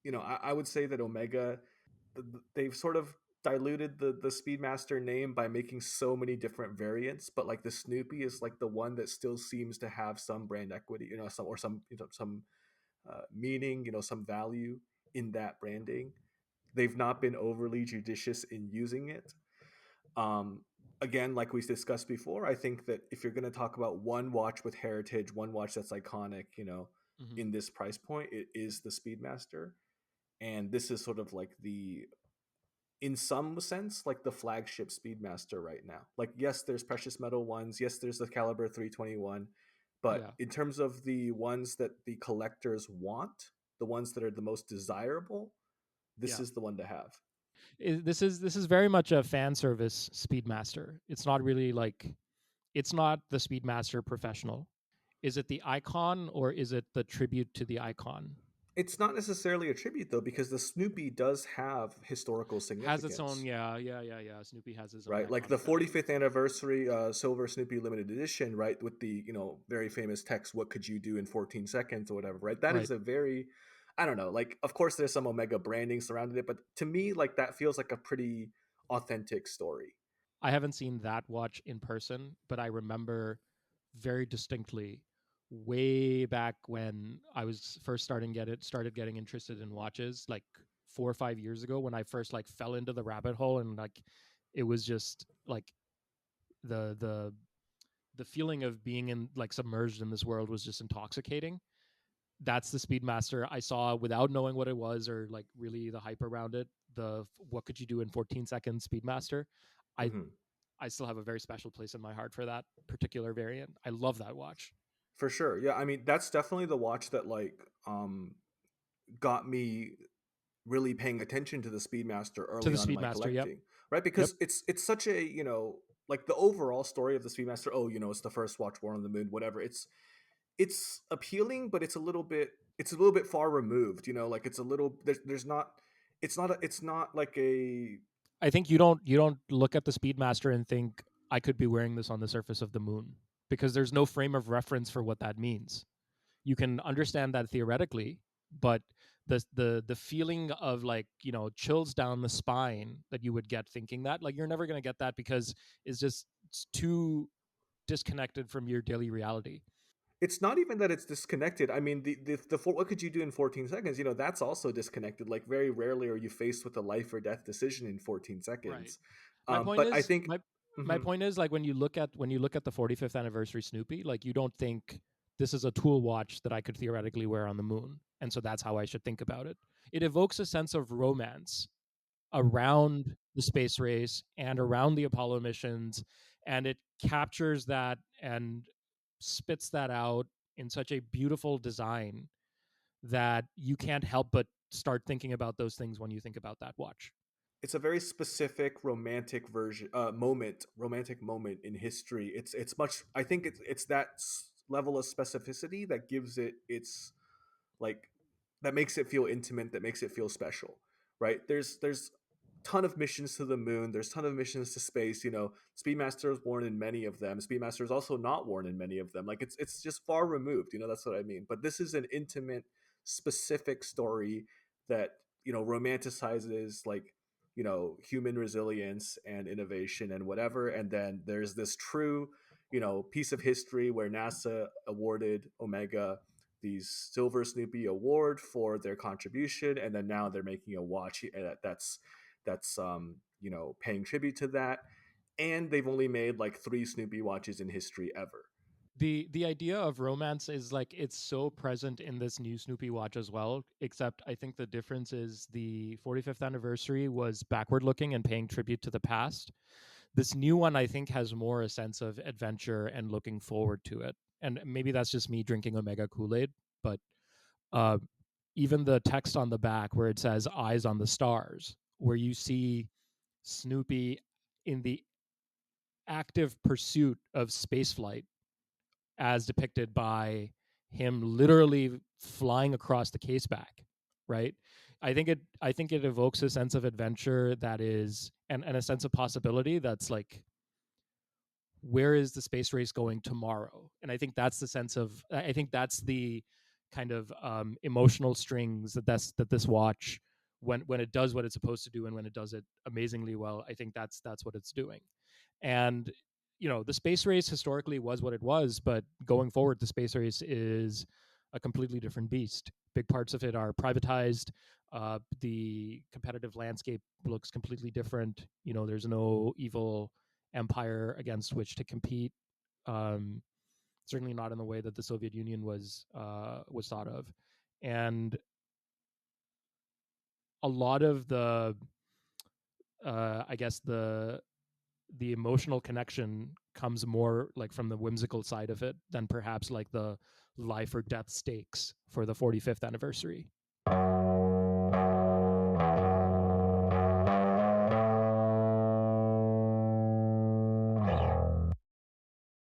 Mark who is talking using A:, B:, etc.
A: I would say that Omega, they've sort of diluted the Speedmaster name by making so many different variants, but like the Snoopy is like the one that still seems to have some brand equity, some meaning, some value in that branding. They've not been overly judicious in using it. Um, Again, like we discussed before, I think that if you're going to talk about one watch with heritage, one watch that's iconic,
B: Hmm.
A: in this price point, it is the Speedmaster. And this is sort of like in some sense, like the flagship Speedmaster right now. Like, yes, there's precious metal ones. Yes, there's the Caliber 321. But
B: Yeah.
A: in terms of the ones that the collectors want, the ones that are the most desirable, this
B: Yeah.
A: is the one to have.
B: This is very much a fan service Speedmaster. It's not really like it's not the Speedmaster professional. Is it the icon or is it the tribute to the icon?
A: It's not necessarily a tribute though, because the Snoopy does have historical
B: Has its own,
A: significance,
B: yeah. Snoopy has his own
A: right? Like the
B: iconic value.
A: 45th anniversary Silver Snoopy limited edition, right? With the very famous text, "What could you do in 14 seconds?" or whatever, right? That
B: Right.
A: is a very, I don't know. Like, of course, there's some Omega branding surrounding it, but to me, like that feels like a pretty authentic story.
B: I haven't seen that watch in person, but I remember very distinctly way back when I was first started getting interested in watches, like 4 or 5 years ago, when I first like fell into the rabbit hole, and like it was just like the the feeling of being in like submerged in this world was just intoxicating. That's the Speedmaster I saw without knowing what it was or like really the hype around it. The what could you do in 14 seconds Speedmaster? I
A: Hmm.
B: I still have a very special place in my heart for that particular variant. I love that watch.
A: For sure. Yeah, I mean, that's definitely the watch that like got me really paying attention to the Speedmaster
B: To
A: early
B: the
A: on in my
B: Speedmaster, yep.
A: collecting, right?
B: Yep.
A: Because it's such a like the overall story of the Speedmaster. Oh, it's the first watch worn on the moon, whatever. It's appealing, but it's a little bit far removed. Like it's a little there's not it's not like a
B: I think you don't look at the Speedmaster and think I could be wearing this on the surface of the moon because there's no frame of reference for what that means. You can understand that theoretically, but the feeling of like chills down the spine that you would get thinking that, like, you're never going to get that because it's too disconnected from your daily reality.
A: it's not even that it's disconnected. I mean, what could you do in 14 seconds? That's also disconnected. Like very rarely are you faced with a life or death decision in 14
B: Right.
A: seconds.
B: My point
A: But I
B: is
A: think,
B: my
A: mhm.
B: point is like when you look at the 45th anniversary Snoopy, like, you don't think this is a tool watch that I could theoretically wear on the moon, and so that's how I should think about it. It evokes a sense of romance around the space race and around the Apollo missions, and it captures that and spits that out in such a beautiful design that you can't help but start thinking about those things when you think about that watch.
A: It's a very specific romantic moment in history. It's much. I think it's that level of specificity that gives it its like that makes it feel intimate, that makes it feel special, right? There's ton of missions to the moon, there's ton of missions to space. Speedmaster is worn in many of them. Speedmaster is also not worn in many of them. Like it's just far removed. That's what I mean. But this is an intimate, specific story that romanticizes like human resilience and innovation and whatever. And then there's this true piece of history where NASA awarded Omega the Silver Snoopy Award for their contribution, and then now they're making a watch that's paying tribute to that. And they've only made like 3 Snoopy watches in history ever.
B: The idea of romance is like it's so present in this new Snoopy watch as well, except I think the difference is the 45th anniversary was backward looking and paying tribute to the past. This new one I think has more a sense of adventure and looking forward to it. And maybe that's just me drinking Omega Kool-Aid, but uh, even the text on the back where it says eyes on the stars, where you see Snoopy in the active pursuit of spaceflight as depicted by him literally flying across the case back, right? I think it evokes a sense of adventure that is and a sense of possibility that's like, where is the space race going tomorrow? And I think that's the kind of emotional strings that this watch, when it does what it's supposed to do and when it does it amazingly well, I think that's what it's doing. And the space race historically was what it was, but going forward, the space race is a completely different beast. Big parts of it are privatized. The competitive landscape looks completely different. There's no evil empire against which to compete. Um, Certainly not in the way that the Soviet Union was thought of, and a lot of the, I guess the emotional connection comes more like from the whimsical side of it than perhaps like the life or death stakes for the 45th anniversary.